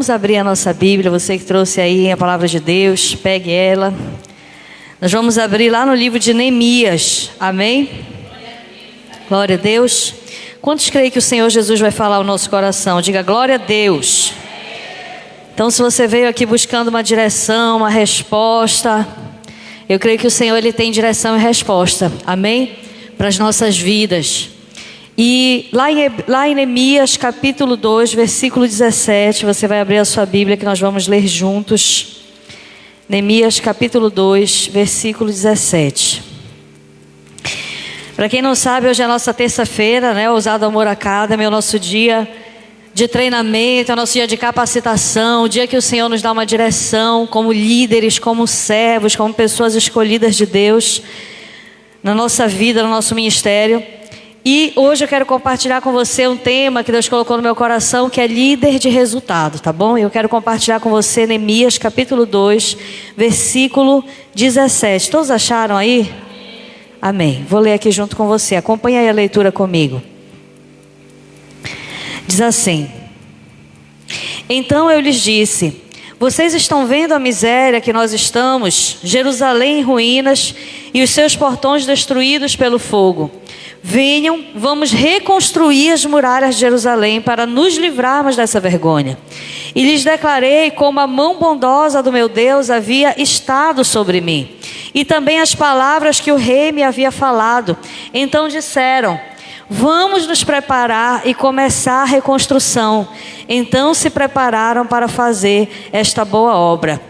Vamos abrir a nossa Bíblia, você que trouxe aí a palavra de Deus, pegue ela. Nós vamos abrir lá no livro de Neemias, amém? Glória a Deus. Quantos creem que o Senhor Jesus vai falar ao nosso coração? Diga glória a Deus. Então, se você veio aqui buscando uma direção, uma resposta, eu creio que o Senhor ele tem direção e resposta, amém? Para as nossas vidas. E lá em Neemias capítulo 2, versículo 17, você vai abrir a sua Bíblia que nós vamos ler juntos. Neemias capítulo 2, versículo 17. Para quem não sabe, hoje é a nossa terça-feira, né? Ousado Amor Academy, é o nosso dia de treinamento, é o nosso dia de capacitação, o dia que o Senhor nos dá uma direção como líderes, como servos, como pessoas escolhidas de Deus na nossa vida, no nosso ministério. E hoje eu quero compartilhar com você um tema que Deus colocou no meu coração, que é líder de resultado, tá bom? Eu quero compartilhar com você Neemias capítulo 2, versículo 17. Todos acharam aí? Amém. Vou ler aqui junto com você. Acompanhe aí a leitura comigo. Diz assim: Então eu lhes disse: vocês estão vendo a miséria que nós estamos, Jerusalém em ruínas e os seus portões destruídos pelo fogo. Venham, vamos reconstruir as muralhas de Jerusalém para nos livrarmos dessa vergonha. E lhes declarei como a mão bondosa do meu Deus havia estado sobre mim, e também as palavras que o rei me havia falado. Então disseram: vamos nos preparar e começar a reconstrução. Então se prepararam para fazer esta boa obra.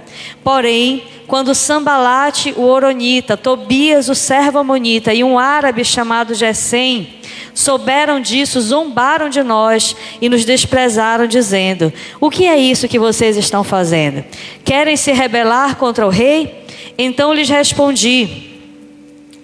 Porém, quando Sambalate, o horonita, Tobias, o servo amonita, e um árabe chamado Gesem souberam disso, zombaram de nós e nos desprezaram, dizendo: o que é isso que vocês estão fazendo? Querem se rebelar contra o rei? Então lhes respondi: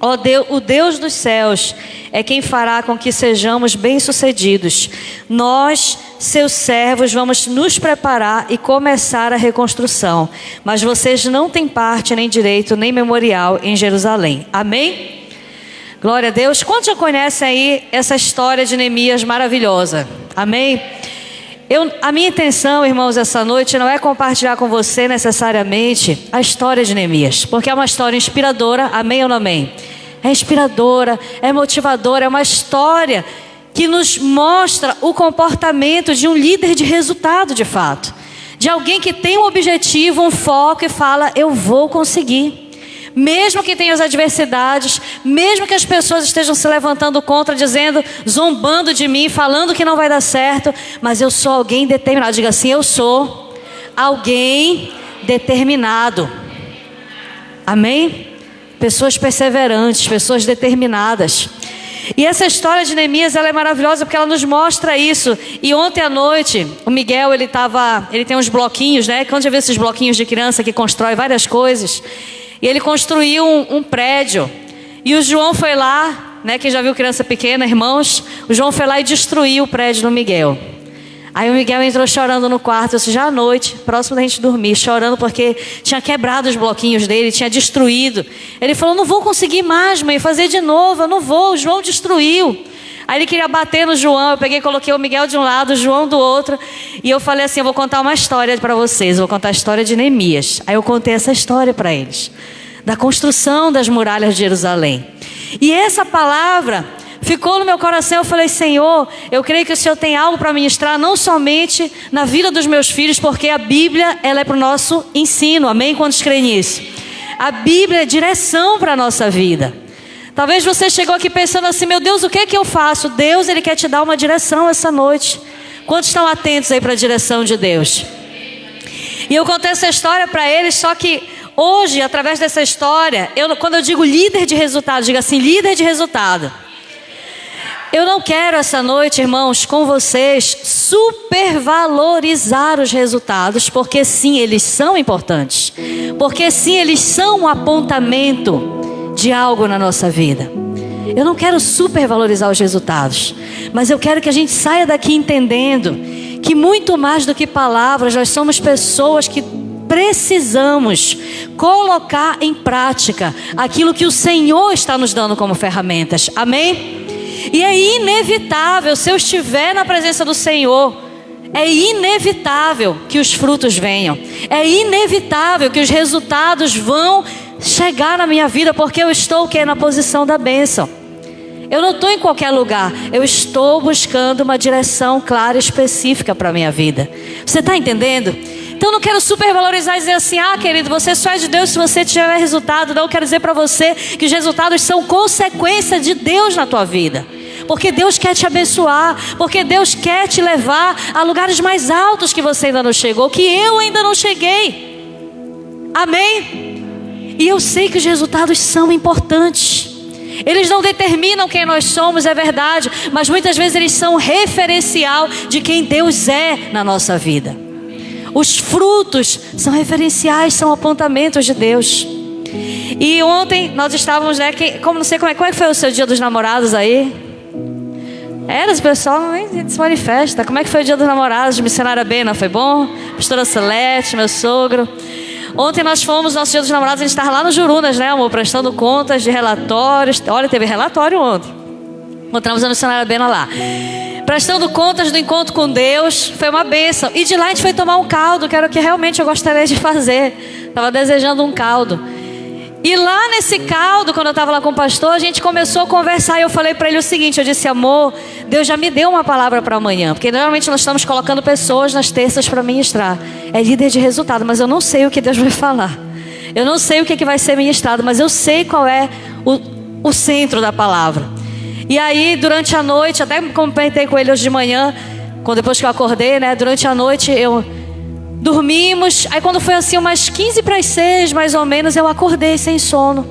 o Deus dos céus é quem fará com que sejamos bem-sucedidos. Nós, seus servos, vamos nos preparar e começar a reconstrução. Mas vocês não têm parte, nem direito, nem memorial em Jerusalém. Amém? Glória a Deus. Quantos já conhecem aí essa história de Neemias maravilhosa? Amém? A minha intenção, irmãos, essa noite não é compartilhar com você necessariamente a história de Neemias, porque é uma história inspiradora, amém ou não amém? É inspiradora, é motivadora, é uma história que nos mostra o comportamento de um líder de resultado de fato, de alguém que tem um objetivo, um foco e fala: eu vou conseguir. Mesmo que tenha as adversidades, mesmo que as pessoas estejam se levantando contra, dizendo, zombando de mim, falando que não vai dar certo, mas eu sou alguém determinado. Diga assim: eu sou alguém determinado. Amém? Pessoas perseverantes, pessoas determinadas. E essa história de Neemias, ela é maravilhosa porque ela nos mostra isso. E ontem à noite, o Miguel, ele tem uns bloquinhos, né? Quando já viu esses bloquinhos de criança que constrói várias coisas? E ele construiu um prédio. E o João foi lá, né? Quem já viu criança pequena, irmãos? O João foi lá e destruiu o prédio do Miguel. Aí o Miguel entrou chorando no quarto, já à noite, próximo da gente dormir, chorando porque tinha quebrado os bloquinhos dele, tinha destruído. Ele falou: não vou conseguir mais, mãe, fazer de novo, eu não vou, o João destruiu. Aí ele queria bater no João, eu peguei e coloquei o Miguel de um lado, o João do outro. E eu falei assim: eu vou contar uma história para vocês, eu vou contar a história de Neemias. Aí eu contei essa história para eles, da construção das muralhas de Jerusalém. E essa palavra ficou no meu coração. Eu falei: Senhor, eu creio que o Senhor tem algo para ministrar, não somente na vida dos meus filhos, porque a Bíblia, ela é para o nosso ensino, amém? Quantos creem nisso? A Bíblia é direção para a nossa vida. Talvez você chegou aqui pensando assim: meu Deus, o que é que eu faço? Deus, Ele quer te dar uma direção essa noite. Quantos estão atentos aí para a direção de Deus? E eu contei essa história para eles, só que hoje, através dessa história, quando eu digo líder de resultado, diga assim: líder de resultado. Eu não quero essa noite, irmãos, com vocês, supervalorizar os resultados, porque sim, eles são importantes. Porque sim, eles são um apontamento de algo na nossa vida. Eu não quero supervalorizar os resultados, mas eu quero que a gente saia daqui entendendo que muito mais do que palavras, nós somos pessoas que precisamos colocar em prática aquilo que o Senhor está nos dando como ferramentas. Amém? E é inevitável, se eu estiver na presença do Senhor, É inevitável que os frutos venham. É inevitável que os resultados vão chegar na minha vida, porque eu estou o quê? Na posição da bênção. Eu não estou em qualquer lugar. Eu estou buscando uma direção clara e específica para a minha vida. Você está entendendo? Então eu não quero supervalorizar e dizer assim: ah, querido, você só é de Deus se você tiver resultado. Não, eu quero dizer para você que os resultados são consequência de Deus na tua vida. Porque Deus quer te abençoar. Porque Deus quer te levar a lugares mais altos que você ainda não chegou, que eu ainda não cheguei. Amém? E eu sei que os resultados são importantes. Eles não determinam quem nós somos, é verdade, mas muitas vezes eles são referencial de quem Deus é na nossa vida. Os frutos são referenciais, são apontamentos de Deus. E ontem nós estávamos, né, como não sei como é que foi o seu dia dos namorados aí? O pessoal nem se manifesta. Como é que foi o dia dos namorados de Missionária Bena? Foi bom? Pastora Celeste, meu sogro. Ontem nós fomos, nosso dia dos namorados, a gente estava lá no Jurunas, né, amor? Prestando contas de relatórios. Olha, teve relatório ontem. Encontramos a Missionária Bena lá. Prestando contas do encontro com Deus. Foi uma bênção. E de lá a gente foi tomar um caldo, que era o que realmente eu gostaria de fazer. Estava desejando um caldo. E lá nesse caldo, quando eu estava lá com o pastor, a gente começou a conversar. E eu falei para ele o seguinte, eu disse: amor, Deus já me deu uma palavra para amanhã. Porque normalmente nós estamos colocando pessoas nas terças para ministrar. É líder de resultado, mas eu não sei o que Deus vai falar. Eu não sei o que vai ser ministrado, mas eu sei qual é o centro da palavra. E aí, durante a noite, até comentei com ele hoje de manhã, depois que eu acordei, né? Durante a noite dormimos. Aí quando foi assim umas 15 para as 6, mais ou menos, eu acordei sem sono.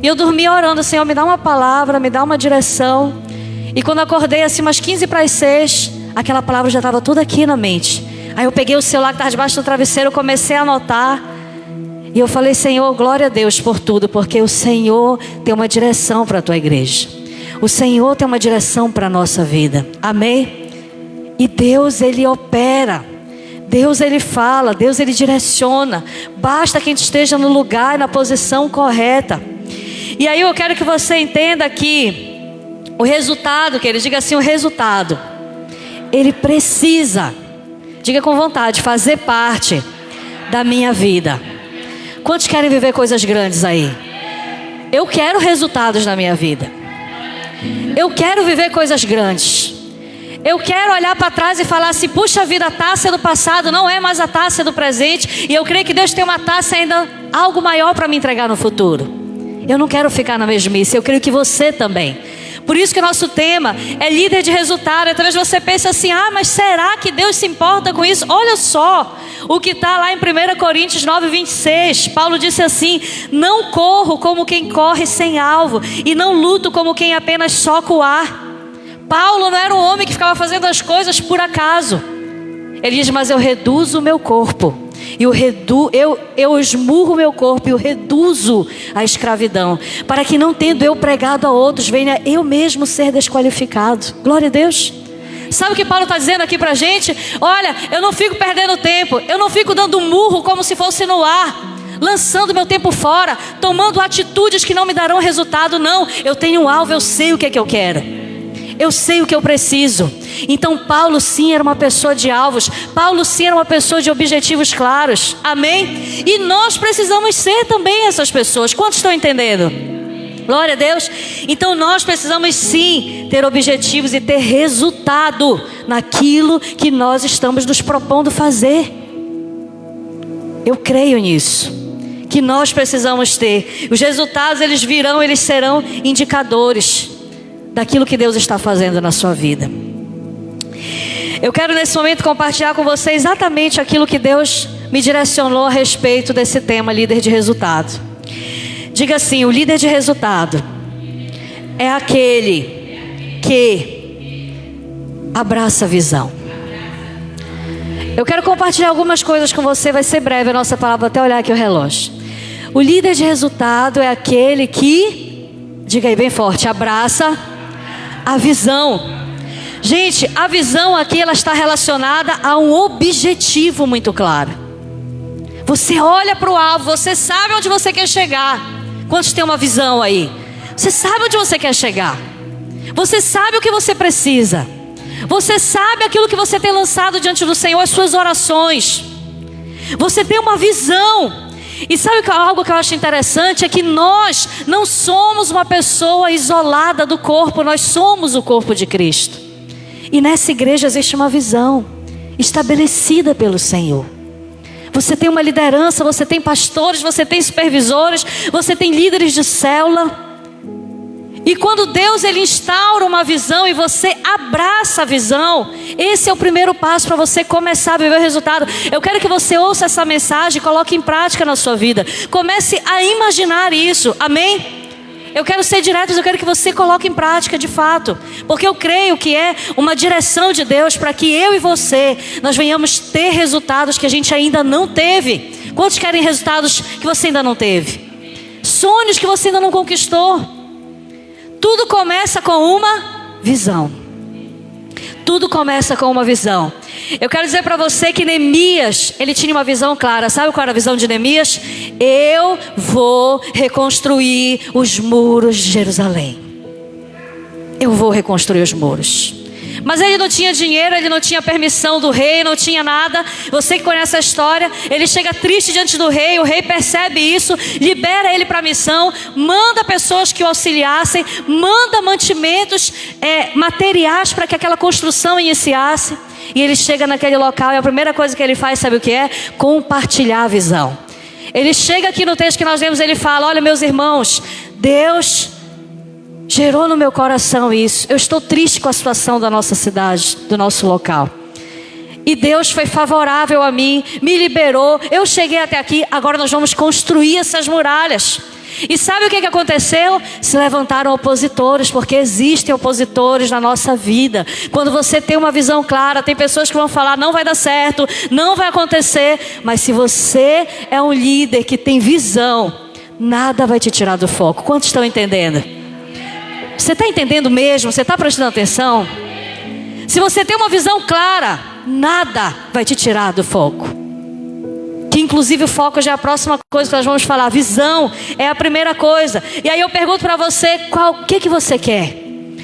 E eu dormi orando: Senhor, me dá uma palavra, me dá uma direção. E quando eu acordei assim umas 15 para as 6, aquela palavra já estava tudo aqui na mente. Aí eu peguei o celular que estava debaixo do travesseiro, comecei a anotar. E eu falei: Senhor, glória a Deus por tudo, porque o Senhor tem uma direção para a tua igreja. O Senhor tem uma direção para a nossa vida. Amém? E Deus, Ele opera. Deus, Ele fala. Deus, Ele direciona. Basta que a gente esteja no lugar e na posição correta. E aí eu quero que você entenda que o resultado, que ele diga assim, o resultado, ele precisa, diga com vontade, fazer parte da minha vida. Quantos querem viver coisas grandes aí? Eu quero resultados na minha vida. Eu quero viver coisas grandes. Eu quero olhar para trás e falar assim: puxa vida, a taça do passado não é mais a taça do presente. E eu creio que Deus tem uma taça ainda, algo maior para me entregar no futuro. Eu não quero ficar na mesmice, eu creio que você também. Por isso que o nosso tema é líder de resultado. Talvez você pense assim: ah, mas será que Deus se importa com isso? Olha só o que está lá em 1 Coríntios 9:26. Paulo disse assim: não corro como quem corre sem alvo, e não luto como quem apenas soca o ar. Paulo não era um homem que ficava fazendo as coisas por acaso. Ele diz: mas eu reduzo o meu corpo, eu esmurro o meu corpo e eu reduzo a escravidão, para que não tendo eu pregado a outros, venha eu mesmo ser desqualificado. Glória a Deus. Sabe o que Paulo está dizendo aqui para a gente? Olha, eu não fico perdendo tempo, eu não fico dando um murro como se fosse no ar, lançando meu tempo fora, tomando atitudes que não me darão resultado. Não, eu tenho um alvo, eu sei o que é que eu quero, eu sei o que eu preciso. Então Paulo sim era uma pessoa de alvos. Paulo sim era uma pessoa de objetivos claros. Amém? E nós precisamos ser também essas pessoas. Quantos estão entendendo? Glória a Deus. Então nós precisamos sim ter objetivos e ter resultado naquilo que nós estamos nos propondo fazer. Eu creio nisso, que nós precisamos ter. Os resultados, eles virão, eles serão indicadores daquilo que Deus está fazendo na sua vida. Eu quero nesse momento compartilhar com você exatamente aquilo que Deus me direcionou a respeito desse tema, líder de resultado. Diga assim: o líder de resultado é aquele que abraça a visão. Eu quero compartilhar algumas coisas com você, vai ser breve a nossa palavra, vou até olhar aqui o relógio. O líder de resultado é aquele que, diga aí bem forte, abraça a visão. Gente, a visão aqui, ela está relacionada a um objetivo muito claro. Você olha para o alvo, você sabe onde você quer chegar. Quantos tem uma visão aí? Você sabe onde você quer chegar. Você sabe o que você precisa. Você sabe aquilo que você tem lançado diante do Senhor, as suas orações. Você tem uma visão. E sabe algo que eu acho interessante? É que nós não somos uma pessoa isolada do corpo. Nós somos o corpo de Cristo. E nessa igreja existe uma visão estabelecida pelo Senhor. Você tem uma liderança, você tem pastores, você tem supervisores, você tem líderes de célula. E quando Deus ele instaura uma visão e você abraça a visão, esse é o primeiro passo para você começar a viver o resultado. Eu quero que você ouça essa mensagem e coloque em prática na sua vida. Comece a imaginar isso, amém? Eu quero ser direto, eu quero que você coloque em prática de fato. Porque eu creio que é uma direção de Deus para que eu e você, nós venhamos ter resultados que a gente ainda não teve. Quantos querem resultados que você ainda não teve? Sonhos que você ainda não conquistou. Tudo começa com uma visão. Tudo começa com uma visão. Eu quero dizer para você que Neemias, ele tinha uma visão clara. Sabe qual era a visão de Neemias? Eu vou reconstruir os muros de Jerusalém. Eu vou reconstruir os muros. Mas ele não tinha dinheiro, ele não tinha permissão do rei, não tinha nada. Você que conhece a história, ele chega triste diante do rei, o rei percebe isso, libera ele para a missão, manda pessoas que o auxiliassem, manda mantimentos, materiais para que aquela construção iniciasse. E ele chega naquele local e a primeira coisa que ele faz, sabe o que é? Compartilhar a visão. Ele chega aqui no texto que nós lemos, ele fala: olha, meus irmãos, Deus gerou no meu coração isso. Eu estou triste com a situação da nossa cidade, do nosso local. E Deus foi favorável a mim, me liberou. Eu cheguei até aqui, agora nós vamos construir essas muralhas. E sabe o que aconteceu? Se levantaram opositores, porque existem opositores na nossa vida. Quando você tem uma visão clara, tem pessoas que vão falar: não vai dar certo, não vai acontecer. Mas se você é um líder que tem visão, nada vai te tirar do foco. Quantos estão entendendo? Você está entendendo mesmo? Você está prestando atenção? Se você tem uma visão clara, nada vai te tirar do foco. Que inclusive o foco já é a próxima coisa que nós vamos falar. Visão é a primeira coisa. E aí eu pergunto para você, o que você quer?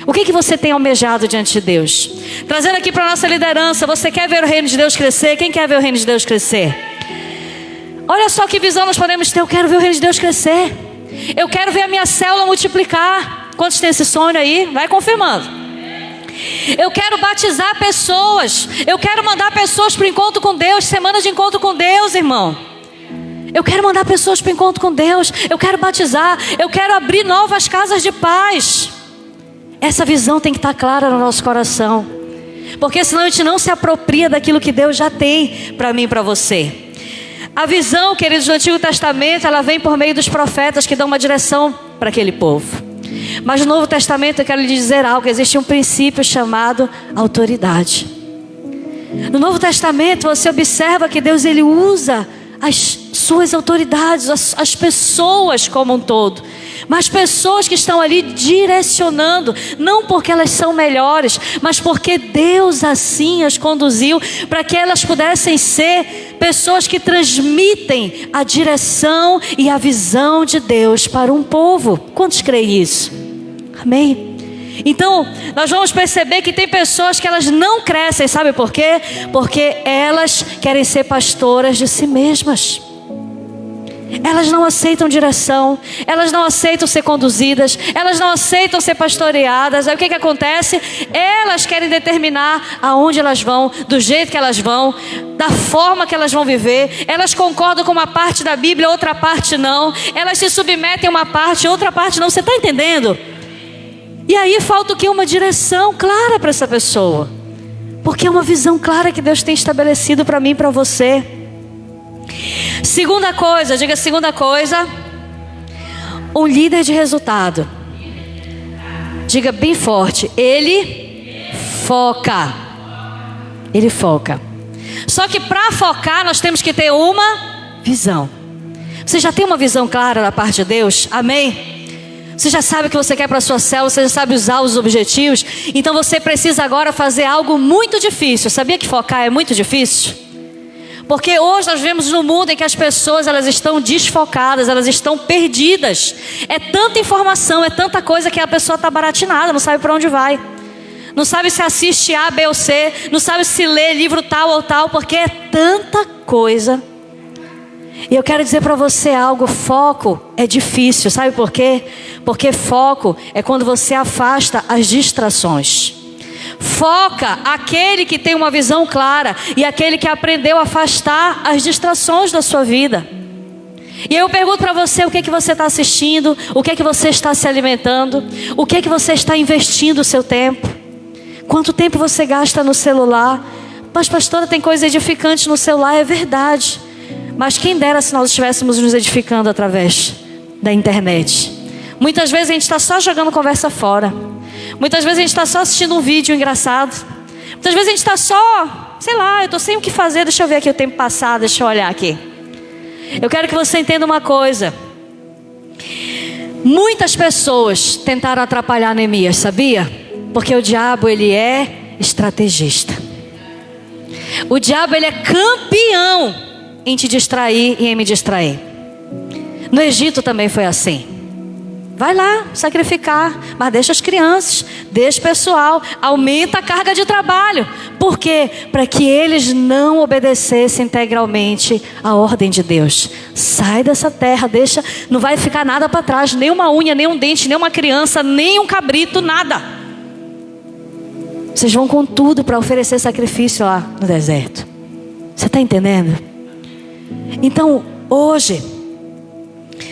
O que você tem almejado diante de Deus? Trazendo aqui para a nossa liderança, você quer ver o reino de Deus crescer? Quem quer ver o reino de Deus crescer? Olha só que visão nós podemos ter. Eu quero ver o reino de Deus crescer. Eu quero ver a minha célula multiplicar. Quantos têm esse sonho aí? Vai confirmando. Eu quero batizar pessoas. Eu quero mandar pessoas para o encontro com Deus. Semanas de encontro com Deus, irmão. Eu quero mandar pessoas para o encontro com Deus. Eu quero batizar. Eu quero abrir novas casas de paz. Essa visão tem que estar clara no nosso coração. Porque senão a gente não se apropria daquilo que Deus já tem para mim e para você. A visão, queridos, do Antigo Testamento, ela vem por meio dos profetas que dão uma direção para aquele povo. Mas no Novo Testamento eu quero lhe dizer algo. Existe um princípio chamado autoridade. No Novo Testamento você observa que Deus ele usa as suas autoridades, as pessoas como um todo. Mas pessoas que estão ali direcionando, não porque elas são melhores, mas porque Deus assim as conduziu, para que elas pudessem ser pessoas que transmitem a direção e a visão de Deus para um povo. Quantos creem isso? Amém? Então, nós vamos perceber que tem pessoas que elas não crescem, sabe por quê? Porque elas querem ser pastoras de si mesmas. Elas não aceitam direção, elas não aceitam ser conduzidas, elas não aceitam ser pastoreadas. Aí o que acontece? Elas querem determinar aonde elas vão, do jeito que elas vão, da forma que elas vão viver. Elas concordam com uma parte da Bíblia, outra parte não. Elas se submetem a uma parte, outra parte não. Você está entendendo? E aí falta o quê? Uma direção clara para essa pessoa. Porque é uma visão clara que Deus tem estabelecido para mim e para você. Segunda coisa, diga segunda coisa. Um líder de resultado. Diga bem forte. Ele foca. Ele foca. Só que para focar nós temos que ter uma visão. Você já tem uma visão clara da parte de Deus? Amém? Você já sabe o que você quer para a sua célula, você já sabe usar os objetivos. Então você precisa agora fazer algo muito difícil. Sabia que focar é muito difícil? Porque hoje nós vivemos num mundo em que as pessoas elas estão desfocadas, elas estão perdidas. É tanta informação, é tanta coisa que a pessoa está baratinada, não sabe para onde vai. não sabe se assiste A, B ou C, não sabe se lê livro tal ou tal, porque é tanta coisa. E eu quero dizer para você algo: foco é difícil, sabe por quê? Porque foco é quando você afasta as distrações. Foca aquele que tem uma visão clara e aquele que aprendeu a afastar as distrações da sua vida. E eu pergunto para você: o que é que você está assistindo? O que é que você está se alimentando? O que é que você está investindo o seu tempo? Quanto tempo você gasta no celular? Mas pastora, tem coisa edificante no celular. É verdade, mas quem dera se nós estivéssemos nos edificando através da internet. Muitas vezes a gente está só jogando conversa fora. Muitas vezes a gente está só assistindo um vídeo engraçado. Muitas vezes a gente está só, sei lá, eu estou sem o que fazer, deixa eu ver aqui o tempo passado, deixa eu olhar aqui. Eu quero que você entenda uma coisa. Muitas pessoas tentaram atrapalhar Neemias, sabia? Porque o diabo, ele é estrategista. O diabo, ele é campeão em te distrair e em me distrair. No Egito também foi assim. Vai lá sacrificar, mas deixa as crianças, deixa o pessoal, aumenta a carga de trabalho. Por quê? Para que eles não obedecessem integralmente a ordem de Deus. Sai dessa terra, deixa, não vai ficar nada para trás, nem uma unha, nem um dente, nem uma criança, nem um cabrito, nada. Vocês vão com tudo para oferecer sacrifício lá no deserto. Você está entendendo? Então, hoje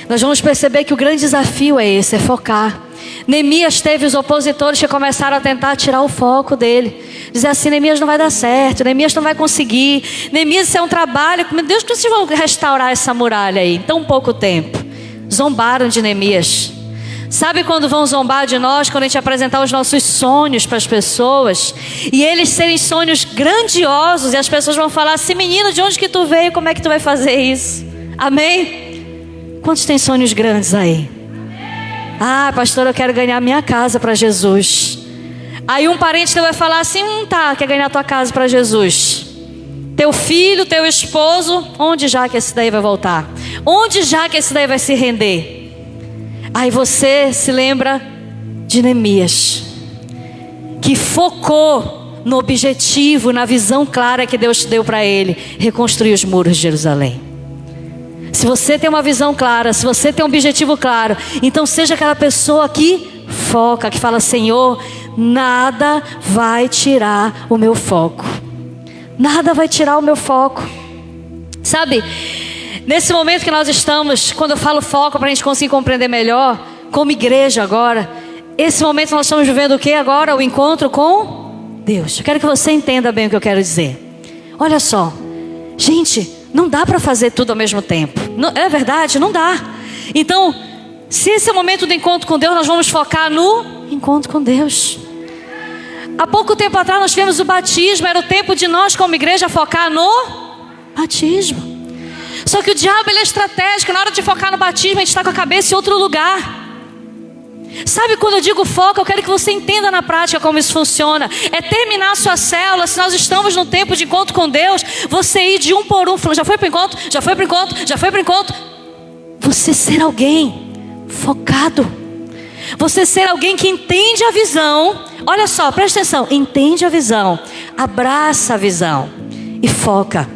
nós vamos perceber que o grande desafio é esse, é focar. Neemias teve os opositores que começaram a tentar tirar o foco dele. Dizer assim: Neemias não vai dar certo, Neemias não vai conseguir. Neemias, isso é um trabalho. Meu Deus, como vocês vão restaurar essa muralha aí em tão pouco tempo? Zombaram de Neemias. Sabe quando vão zombar de nós? Quando a gente apresentar os nossos sonhos para as pessoas e eles serem sonhos grandiosos, e as pessoas vão falar assim: menino, de onde que tu veio? Como é que tu vai fazer isso? Amém? Quantos têm sonhos grandes aí? Ah, pastor, eu quero ganhar minha casa para Jesus. Aí um parente teu vai falar assim: tá, quer ganhar tua casa para Jesus? Teu filho, teu esposo, onde já que esse daí vai voltar? Onde já que esse daí vai se render? Aí você se lembra de Neemias, que focou no objetivo, na visão clara que Deus deu para ele: reconstruir os muros de Jerusalém. Se você tem uma visão clara, se você tem um objetivo claro, então seja aquela pessoa que foca, que fala: Senhor, nada vai tirar o meu foco. Nada vai tirar o meu foco. Sabe, nesse momento que nós estamos, quando eu falo foco, para a gente conseguir compreender melhor, como igreja agora, esse momento nós estamos vivendo o que agora? O encontro com Deus. Eu quero que você entenda bem o que eu quero dizer. Olha só, gente, não dá para fazer tudo ao mesmo tempo. Não, é verdade, não dá. Então, se esse é o momento do encontro com Deus, nós vamos focar no encontro com Deus. Há pouco tempo atrás nós tivemos o batismo. Era o tempo de nós como igreja focar no batismo. Só que o diabo, ele é estratégico. Na hora de focar no batismo, a gente está com a cabeça em outro lugar. Sabe, quando eu digo foco, eu quero que você entenda na prática como isso funciona. É terminar a sua célula. Se nós estamos no tempo de encontro com Deus, você ir de um por um, falando: já foi para o encontro, já foi para o encontro, já foi para o encontro. Você ser alguém focado. Você ser alguém que entende a visão. Olha só, presta atenção. Entende a visão, abraça a visão e foca.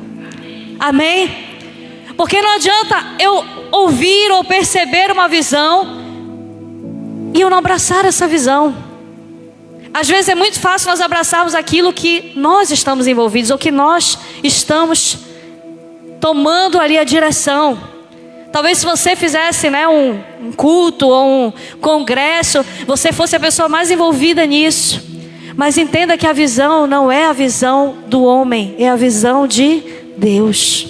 Amém? Porque não adianta eu ouvir ou perceber uma visão e eu não abraçar essa visão. Às vezes é muito fácil nós abraçarmos aquilo que nós estamos envolvidos, ou que nós estamos tomando ali a direção. Talvez se você fizesse, né, um culto ou um congresso, você fosse a pessoa mais envolvida nisso. Mas entenda que a visão não é a visão do homem, é a visão de Deus.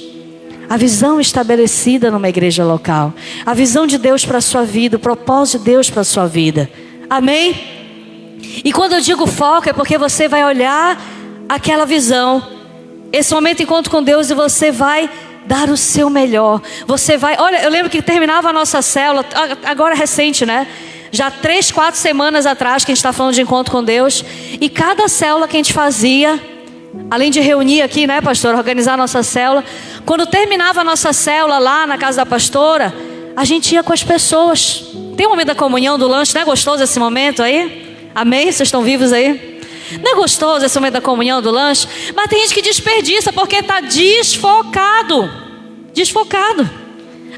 A visão estabelecida numa igreja local. A visão de Deus para a sua vida. O propósito de Deus para a sua vida. Amém? E quando eu digo foco, é porque você vai olhar aquela visão, esse momento de encontro com Deus, e você vai dar o seu melhor. Você vai... Olha, eu lembro que terminava a nossa célula, agora recente, né? Já 3, 4 semanas atrás que a gente está falando de encontro com Deus. E cada célula que a gente fazia, além de reunir aqui, né, pastor, organizar a nossa célula, quando terminava a nossa célula lá na casa da pastora, a gente ia com as pessoas. Tem um momento da comunhão, do lanche, não é gostoso esse momento aí? Amém? Vocês estão vivos aí? Não é gostoso esse momento da comunhão, do lanche? Mas tem gente que desperdiça porque está desfocado. Desfocado.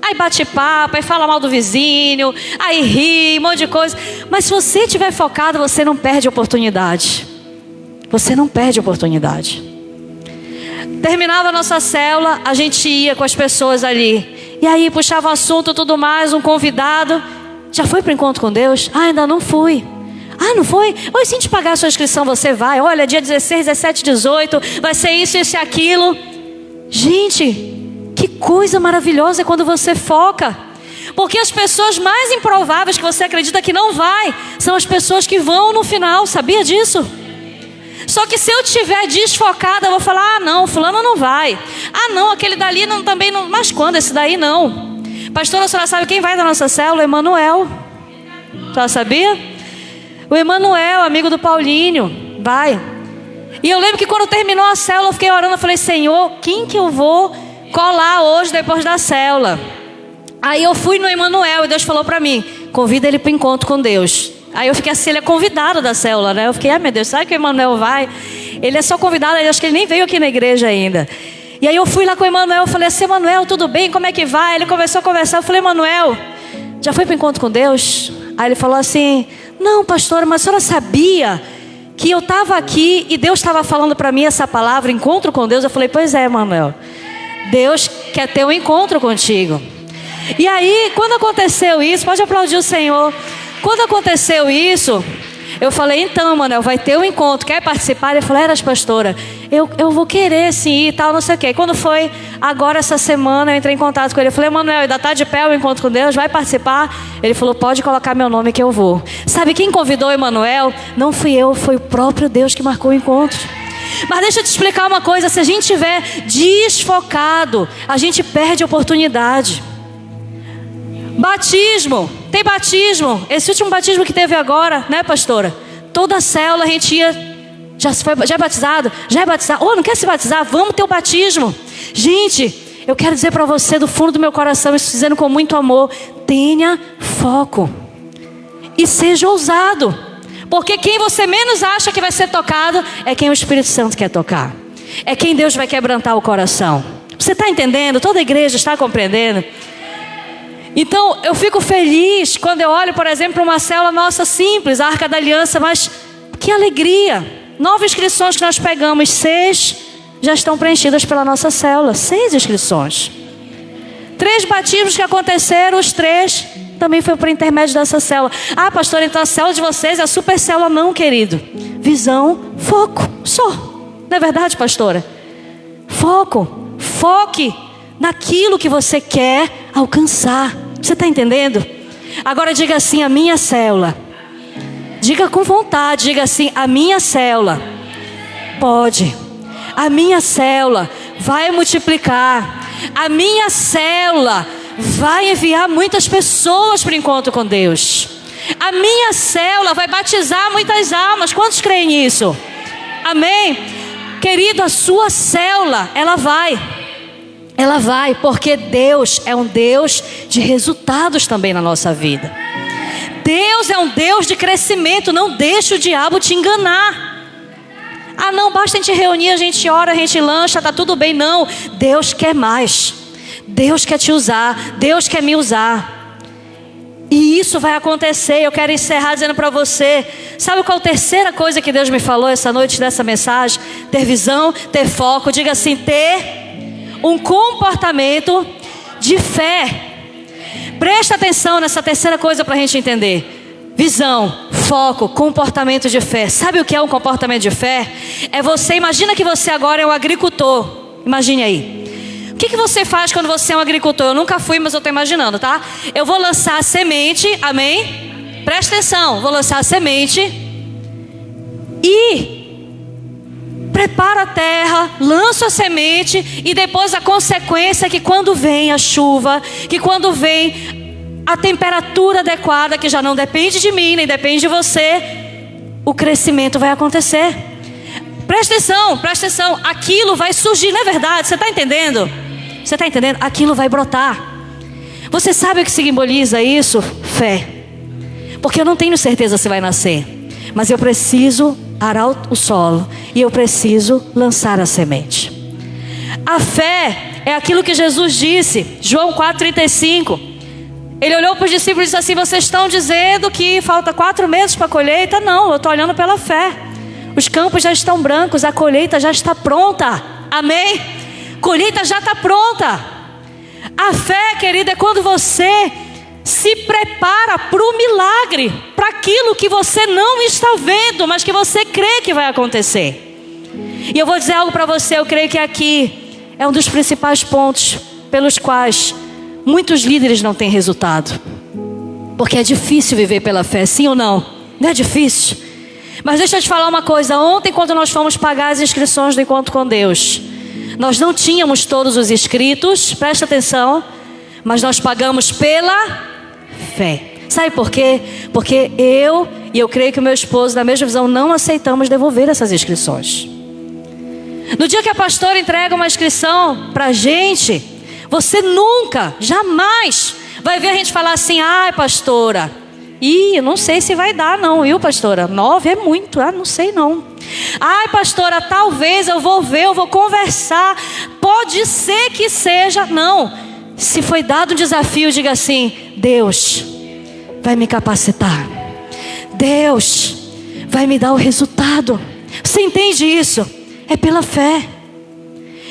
Aí bate papo, aí fala mal do vizinho, aí ri, um monte de coisa. Mas se você estiver focado, você não perde oportunidade. Você não perde oportunidade. Terminava a nossa célula, a gente ia com as pessoas ali. E aí puxava o assunto e tudo mais, um convidado. Já foi para o encontro com Deus? Ah, ainda não fui. Ah, não foi? Oi, se a gente pagar a sua inscrição, você vai. Olha, dia 16, 17, 18, vai ser isso, isso e aquilo. Gente, que coisa maravilhosa é quando você foca. Porque as pessoas mais improváveis que você acredita que não vai, são as pessoas que vão no final, sabia disso? Só que se eu estiver desfocada, eu vou falar, ah não, fulano não vai. Ah não, aquele dali não, também não. Mas quando? Esse daí não. Pastora, a senhora sabe quem vai da nossa célula? Emanuel. Já sabia? O Emanuel, amigo do Paulinho, vai. E eu lembro que quando terminou a célula, eu fiquei orando, eu falei, Senhor, quem que eu vou colar hoje depois da célula? Aí eu fui no Emanuel e Deus falou para mim, convida ele para o encontro com Deus. Aí eu fiquei assim, ele é convidado da célula, né? Eu fiquei, ai meu Deus, sabe que o Emanuel vai? Ele é só convidado, acho que ele nem veio aqui na igreja ainda. E aí eu fui lá com o Emanuel, eu falei assim, Emanuel, tudo bem? Como é que vai? Ele começou a conversar, eu falei, Emanuel, já foi para o encontro com Deus? Aí ele falou assim, não pastora, mas a senhora sabia que eu estava aqui e Deus estava falando para mim essa palavra, encontro com Deus? Eu falei, pois é, Emanuel, Deus quer ter um encontro contigo. E aí, quando aconteceu isso, pode aplaudir o Senhor. Quando aconteceu isso, eu falei, então, Emanuel, vai ter um encontro, quer participar? Ele falou, eras pastora, eu vou querer sim ir e tal, não sei o quê. Quando foi agora essa semana, eu entrei em contato com ele, eu falei, Emanuel, ainda está de pé o encontro com Deus, vai participar? Ele falou, pode colocar meu nome que eu vou. Sabe quem convidou o Emanuel? Não fui eu, foi o próprio Deus que marcou o encontro. Mas deixa eu te explicar uma coisa, se a gente estiver desfocado, a gente perde a oportunidade. Batismo, tem batismo. Esse último batismo que teve agora, né, pastora? Toda a célula a gente ia. Já é batizado? Já é batizado? Oh, não quer se batizar? Vamos ter o batismo. Gente, eu quero dizer para você do fundo do meu coração, isso dizendo com muito amor, tenha foco e seja ousado. Porque quem você menos acha que vai ser tocado é quem o Espírito Santo quer tocar. É quem Deus vai quebrantar o coração. Você está entendendo? Toda a igreja está compreendendo? Então, eu fico feliz quando eu olho, por exemplo, uma célula nossa simples, a Arca da Aliança, mas que alegria. 9 inscrições que nós pegamos, 6 já estão preenchidas pela nossa célula. 6 inscrições. 3 batismos que aconteceram, os 3 também foi por intermédio dessa célula. Ah, pastor, então a célula de vocês é a super célula. Não, querido. Visão, foco, só. Não é verdade, pastora? Foco, foque naquilo que você quer alcançar. Você está entendendo? Agora diga assim, a minha célula. Diga com vontade, diga assim, a minha célula pode. A minha célula vai multiplicar. A minha célula vai enviar muitas pessoas para o encontro com Deus. A minha célula vai batizar muitas almas. Quantos creem nisso? Amém? Querido, a sua célula, ela vai, porque Deus é um Deus de resultados também na nossa vida. Deus é um Deus de crescimento. Não deixe o diabo te enganar. Ah não, basta a gente reunir, a gente ora, a gente lancha, tá tudo bem. Não, Deus quer mais. Deus quer te usar, Deus quer me usar. E isso vai acontecer. Eu quero encerrar dizendo para você, sabe qual a terceira coisa que Deus me falou essa noite dessa mensagem? Ter visão, ter foco. Diga assim, ter um comportamento de fé. Presta atenção nessa terceira coisa para a gente entender. Visão, foco, comportamento de fé. Sabe o que é um comportamento de fé? É você, imagina que você agora é um agricultor. Imagine aí. O que você faz quando você é um agricultor? Eu nunca fui, mas eu estou imaginando, tá? Eu vou lançar a semente, amém? Presta atenção, vou lançar a semente e preparo a terra, lanço a semente e depois a consequência é que quando vem a chuva, que quando vem a temperatura adequada, que já não depende de mim, nem depende de você, o crescimento vai acontecer. Presta atenção, aquilo vai surgir, não é verdade? Você está entendendo? Você está entendendo? Aquilo vai brotar. Você sabe o que simboliza isso? Fé. Porque eu não tenho certeza se vai nascer, mas eu preciso arar o solo e eu preciso lançar a semente. A fé é aquilo que Jesus disse, João 4,35. Ele olhou para os discípulos e disse assim: vocês estão dizendo que falta 4 meses para a colheita? Não, eu estou olhando pela fé. Os campos já estão brancos, a colheita já está pronta. Amém? Colheita já está pronta. A fé, querida, é quando você se prepara para o milagre, para aquilo que você não está vendo, mas que você crê que vai acontecer. E eu vou dizer algo para você, eu creio que aqui é um dos principais pontos pelos quais muitos líderes não têm resultado. Porque é difícil viver pela fé, sim ou não? Não é difícil? Mas deixa eu te falar uma coisa. Ontem, quando nós fomos pagar as inscrições do Encontro com Deus, nós não tínhamos todos os inscritos, presta atenção, mas nós pagamos pela fé. Sabe por quê? Porque eu creio que o meu esposo, na mesma visão, não aceitamos devolver essas inscrições. No dia que a pastora entrega uma inscrição pra gente, você nunca, jamais vai ver a gente falar assim: ai, pastora, eu não sei se vai dar não, viu, pastora? 9 é muito, não sei não. Ai, pastora, talvez eu vou ver, eu vou conversar, pode ser que seja. Não, se foi dado um desafio, diga assim: Deus vai me capacitar, Deus vai me dar o resultado. Você entende isso? É pela fé.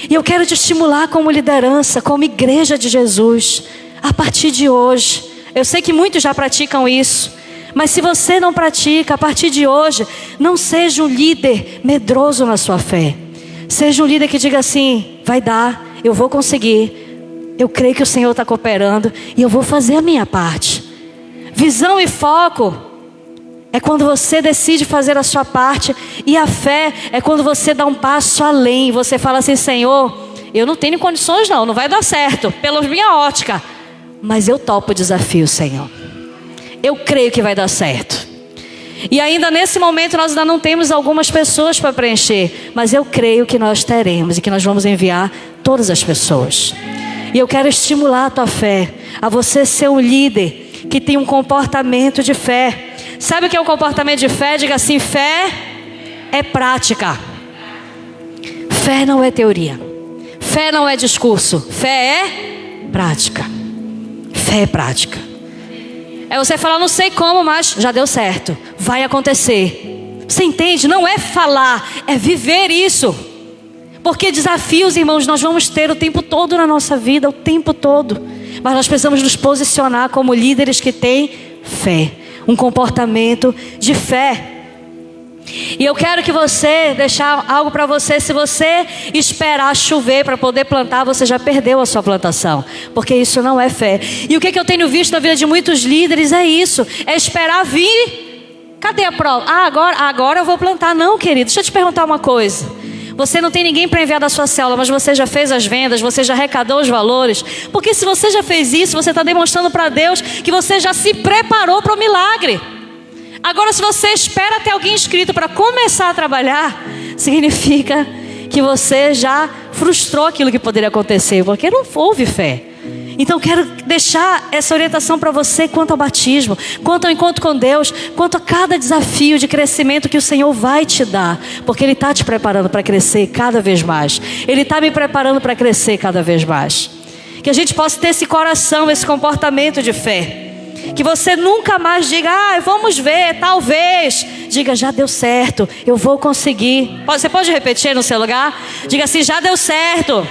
E eu quero te estimular como liderança, como igreja de Jesus, a partir de hoje. Eu sei que muitos já praticam isso, mas se você não pratica, a partir de hoje, não seja um líder medroso na sua fé. Seja um líder que diga assim: vai dar, eu vou conseguir, eu creio que o Senhor está cooperando e eu vou fazer a minha parte. Visão e foco é quando você decide fazer a sua parte. E a fé é quando você dá um passo além. Você fala assim: Senhor, eu não tenho condições não vai dar certo, pela minha ótica, mas eu topo o desafio, Senhor. Eu creio que vai dar certo. E ainda nesse momento nós ainda não temos algumas pessoas para preencher, mas eu creio que nós teremos e que nós vamos enviar todas as pessoas. E eu quero estimular a tua fé, a você ser um líder que tem um comportamento de fé. Sabe o que é um comportamento de fé? Diga assim: fé é prática. Fé não é teoria. Fé não é discurso. Fé é prática. Fé é prática. É você falar: não sei como, mas já deu certo, vai acontecer. Você entende? Não é falar, é viver isso. Porque desafios, irmãos, nós vamos ter o tempo todo na nossa vida, o tempo todo. Mas nós precisamos nos posicionar como líderes que têm fé, um comportamento de fé. E eu quero que você, deixar algo para você: se você esperar chover para poder plantar, você já perdeu a sua plantação, porque isso não é fé. E o que eu tenho visto na vida de muitos líderes é isso, é esperar vir. Cadê a prova? Agora eu vou plantar. Não, querido, deixa eu te perguntar uma coisa. Você não tem ninguém para enviar da sua célula, mas você já fez as vendas, você já arrecadou os valores. Porque se você já fez isso, você está demonstrando para Deus que você já se preparou para o milagre. Agora, se você espera ter alguém inscrito para começar a trabalhar, significa que você já frustrou aquilo que poderia acontecer, porque não houve fé. Então quero deixar essa orientação para você quanto ao batismo, quanto ao encontro com Deus, quanto a cada desafio de crescimento que o Senhor vai te dar, porque Ele está te preparando para crescer cada vez mais. Ele está me preparando para crescer cada vez mais. Que a gente possa ter esse coração, esse comportamento de fé. Que você nunca mais diga: vamos ver, talvez. Diga: já deu certo, eu vou conseguir. Você pode repetir no seu lugar? Diga assim: já deu certo,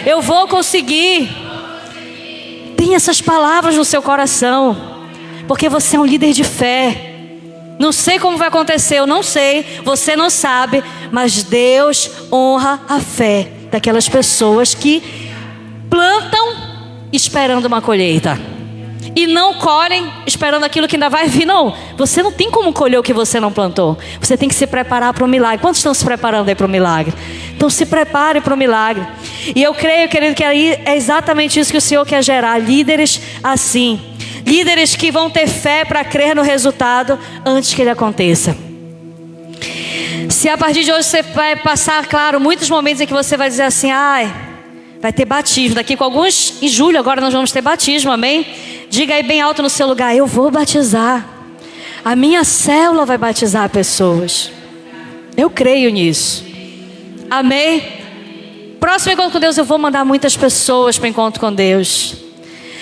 eu vou conseguir. Tenha essas palavras no seu coração, porque você é um líder de fé. Não sei como vai acontecer, eu não sei, você não sabe, mas Deus honra a fé daquelas pessoas que plantam esperando uma colheita e não colhem esperando aquilo que ainda vai vir. Não, você não tem como colher o que você não plantou. Você tem que se preparar para o milagre. Quantos estão se preparando aí para o milagre? Então se prepare para o milagre. E eu creio, querido, que aí é exatamente isso que o Senhor quer gerar. Líderes assim, líderes que vão ter fé para crer no resultado antes que ele aconteça. Se a partir de hoje você vai passar, claro, muitos momentos em que você vai dizer assim: vai ter batismo. Daqui com alguns, em julho agora nós vamos ter batismo, amém? Diga aí bem alto no seu lugar: eu vou batizar. A minha célula vai batizar pessoas. Eu creio nisso. Amém? Próximo encontro com Deus, eu vou mandar muitas pessoas para o encontro com Deus.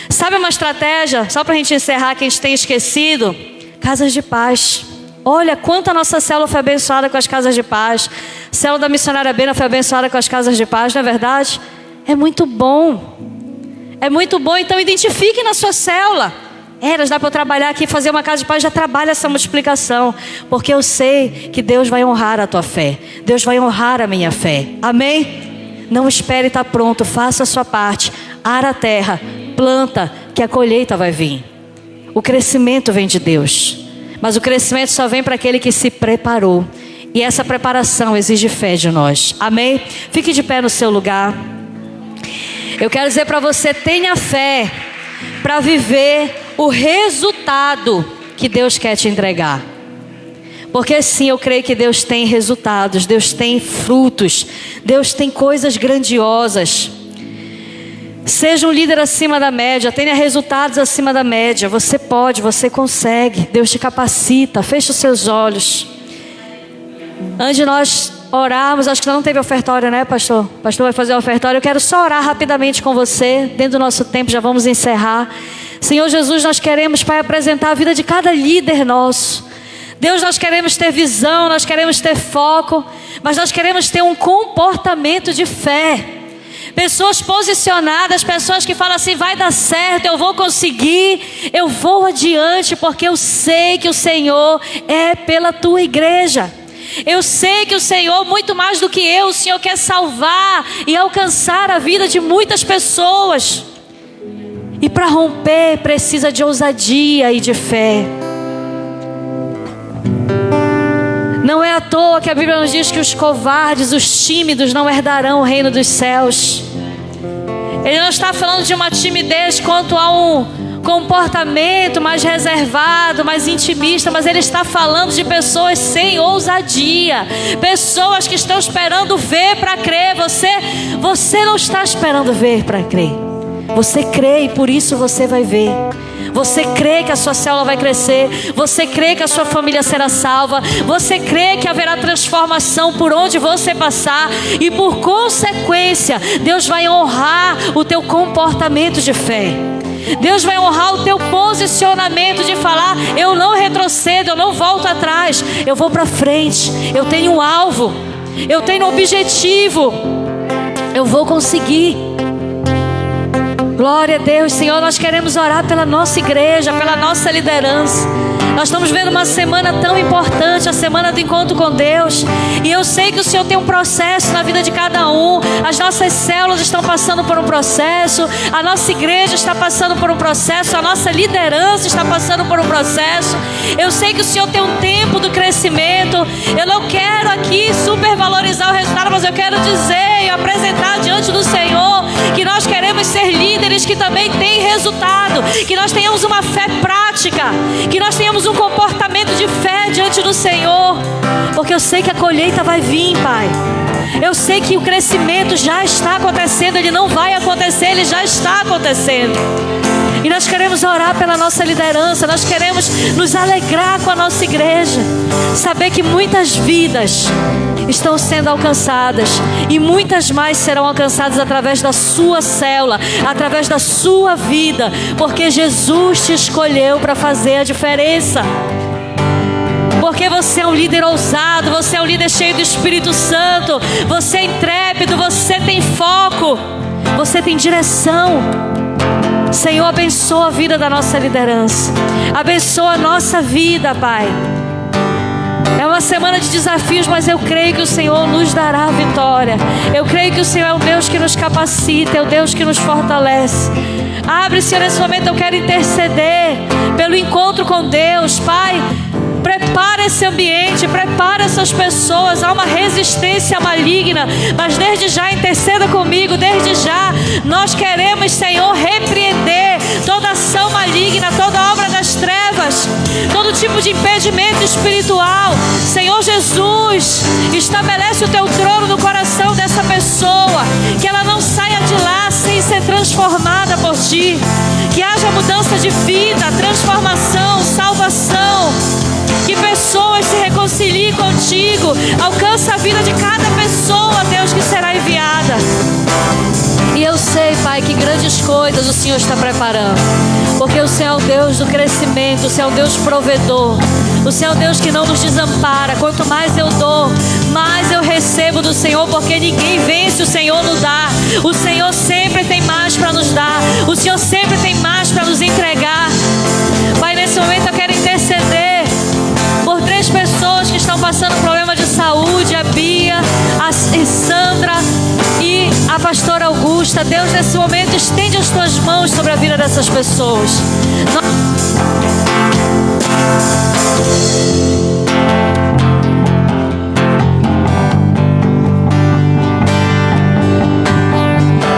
Sabe uma estratégia? Só para a gente encerrar, que a gente tem esquecido. Casas de paz. Olha quanto a nossa célula foi abençoada com as casas de paz. A célula da missionária Bena foi abençoada com as casas de paz, não é verdade? É muito bom. É muito bom, então identifique na sua célula. Eras, dá para eu trabalhar aqui, fazer uma casa de paz, já trabalha essa multiplicação. Porque eu sei que Deus vai honrar a tua fé. Deus vai honrar a minha fé. Amém? Não espere estar pronto, faça a sua parte. Ara a terra, planta, que a colheita vai vir. O crescimento vem de Deus. Mas o crescimento só vem para aquele que se preparou. E essa preparação exige fé de nós. Amém? Fique de pé no seu lugar. Eu quero dizer para você, tenha fé para viver o resultado que Deus quer te entregar. Porque sim, eu creio que Deus tem resultados, Deus tem frutos, Deus tem coisas grandiosas. Seja um líder acima da média, tenha resultados acima da média. Você pode, você consegue, Deus te capacita. Feche os seus olhos. Antes de nós orarmos, acho que não teve ofertório, né, pastor? O pastor vai fazer o ofertório. Eu quero só orar rapidamente com você. Dentro do nosso tempo, já vamos encerrar. Senhor Jesus, nós queremos, Pai, apresentar a vida de cada líder nosso. Deus, nós queremos ter visão, nós queremos ter foco, mas nós queremos ter um comportamento de fé. Pessoas posicionadas, pessoas que falam assim, vai dar certo, eu vou conseguir, eu vou adiante, porque eu sei que o Senhor é pela tua igreja. Eu sei que o Senhor, muito mais do que eu, o Senhor quer salvar e alcançar a vida de muitas pessoas. E para romper precisa de ousadia e de fé. Não é à toa que a Bíblia nos diz que os covardes, os tímidos não herdarão o reino dos céus. Ele não está falando de uma timidez quanto a um comportamento mais reservado, mais intimista, mas ele está falando de pessoas sem ousadia, pessoas que estão esperando ver para crer. Você não está esperando ver para crer. Você crê e por isso você vai ver. Você crê que a sua célula vai crescer. Você crê que a sua família será salva. Você crê que haverá transformação por onde você passar. E por consequência, Deus vai honrar o teu comportamento de fé. Deus vai honrar o teu posicionamento de falar, eu não retrocedo, eu não volto atrás, eu vou para frente. Eu tenho um alvo, eu tenho um objetivo, eu vou conseguir. Glória a Deus, Senhor, nós queremos orar pela nossa igreja, pela nossa liderança. Nós estamos vendo uma semana tão importante, a semana do encontro com Deus. E eu sei que o Senhor tem um processo na vida de cada um. As nossas células estão passando por um processo. A nossa igreja está passando por um processo. A nossa liderança está passando por um processo. Eu sei que o Senhor tem um tempo do crescimento. Eu não quero aqui supervalorizar o resultado, mas eu quero dizer e apresentar diante do Senhor que nós queremos ser líderes que também têm resultado. Que nós tenhamos uma fé prática. Que nós tenhamos um comportamento de fé diante do Senhor, porque eu sei que a colheita vai vir, Pai. Eu sei que o crescimento já está acontecendo. Ele não vai acontecer, ele já está acontecendo. E nós queremos orar pela nossa liderança. Nós queremos nos alegrar com a nossa igreja, saber que muitas vidas estão sendo alcançadas e muitas mais serão alcançadas através da sua célula, através da sua vida, porque Jesus te escolheu para fazer a diferença. Porque você é um líder ousado, você é um líder cheio do Espírito Santo, você é intrépido, você tem foco, você tem direção. Senhor, abençoa a vida da nossa liderança, abençoa a nossa vida, Pai. É uma semana de desafios, mas eu creio que o Senhor nos dará a vitória. Eu creio que o Senhor é o Deus que nos capacita, é o Deus que nos fortalece. Abre, Senhor, nesse momento eu quero interceder pelo encontro com Deus, Pai. Prepara esse ambiente, prepara essas pessoas. Há uma resistência maligna, mas desde já interceda comigo. Desde já nós queremos, Senhor, repreender toda ação maligna, toda obra das trevas, todo tipo de impedimento espiritual. Senhor Jesus, estabelece o teu trono no coração dessa pessoa, que ela não saia de lá sem ser transformada por ti, Que haja mudança de vida, transformação, salvação. Que pessoas se reconciliem contigo. Alcança a vida de cada pessoa, Deus, que será enviada. E eu sei, Pai, que grandes coisas o Senhor está preparando. Porque o Senhor é o Deus do crescimento, o Senhor é o Deus provedor. O Senhor é o Deus que não nos desampara. Quanto mais eu dou, mais eu recebo do Senhor. Porque ninguém vence, o Senhor nos dá. O Senhor sempre tem mais para nos dar. O Senhor sempre tem mais para nos entregar. Pai, nesse momento eu quero interceder por 3 pessoas que estão passando problema de saúde: a Bia, a Sandra e a pastora Augusta. Deus, nesse momento, estende as tuas mãos sobre a vida dessas pessoas.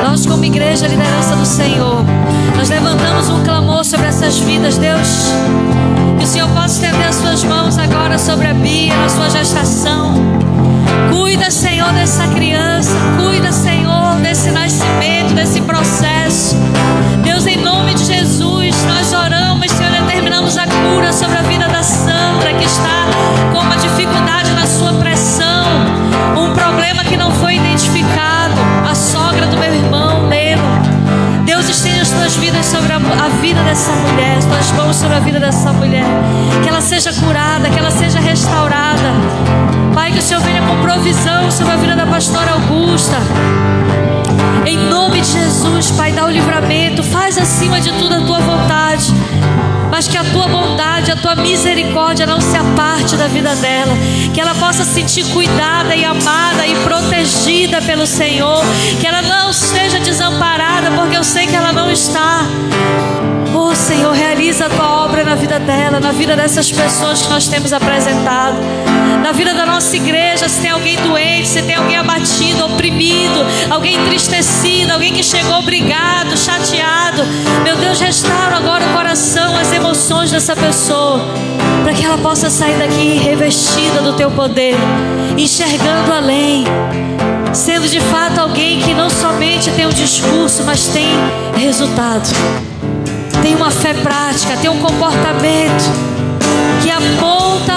Nós, como igreja, liderança do Senhor, nós levantamos um clamor sobre essas vidas, Deus. Que o Senhor possa estender as suas mãos agora sobre a Bia, na sua gestação. Cuida, Senhor, dessa criança. Cuida, Senhor, desse nascimento, desse processo. Deus, em nome de Jesus, nós oramos, Senhor, determinamos a cura sobre a vida da Sandra, que está com uma dificuldade na sua pressão, um problema que não foi identificado. A sogra do meu irmão, Leno. Deus, estende as tuas vidas sobre a vida dessa mulher, as tuas mãos sobre a vida dessa mulher. Que ela seja curada, que ela seja restaurada. Pai, que o Senhor venha com provisão sobre a vida da pastora Augusta. Em nome de Jesus, Pai, dá o livramento. Faz acima de tudo a tua vontade. Mas que a tua bondade, a tua misericórdia não se aparte da vida dela. Que ela possa se sentir cuidada e amada e protegida pelo Senhor. Que ela não esteja desamparada, porque eu sei que ela não está. Oh, Senhor, realiza a tua obra na vida dela, na vida dessas pessoas que nós temos apresentado, na vida da nossa igreja. Se tem alguém doente, se tem alguém abatido, oprimido, alguém entristecido, alguém que chegou brigado, chateado, meu Deus, restaura agora o coração, as emoções dessa pessoa, para que ela possa sair daqui revestida do teu poder, enxergando além, sendo de fato alguém que não somente tem um discurso, mas tem resultado. Tem uma fé prática, tem um comportamento que aponta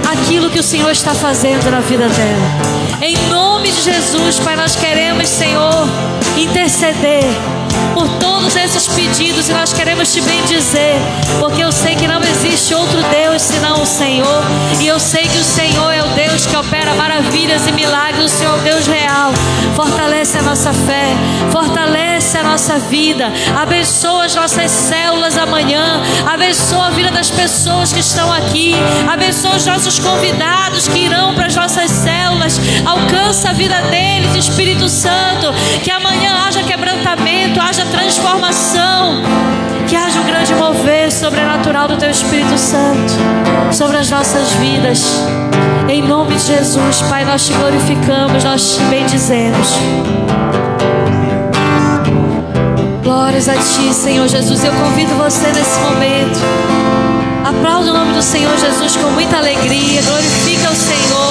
aquilo que o Senhor está fazendo na vida dela. Em nome de Jesus, Pai, nós queremos, Senhor, interceder por todos esses pedidos, e nós queremos te bendizer, porque eu sei que não existe outro Deus senão o Senhor, e eu sei que o Senhor é o Deus que opera maravilhas e milagres. O Senhor é o Deus real. Fortalece a nossa fé, fortalece a nossa vida, abençoa as nossas células amanhã, abençoa a vida das pessoas que estão aqui, abençoa os nossos convidados que irão para as nossas células, alcança a vida deles, Espírito Santo, que amanhã haja quebrantamento, haja transformação, que haja um grande mover sobrenatural do teu Espírito Santo sobre as nossas vidas. Em nome de Jesus, Pai, nós te glorificamos, nós te bendizemos. Glórias a ti, Senhor Jesus. Eu convido você nesse momento, aplauda o nome do Senhor Jesus com muita alegria, glorifica o Senhor.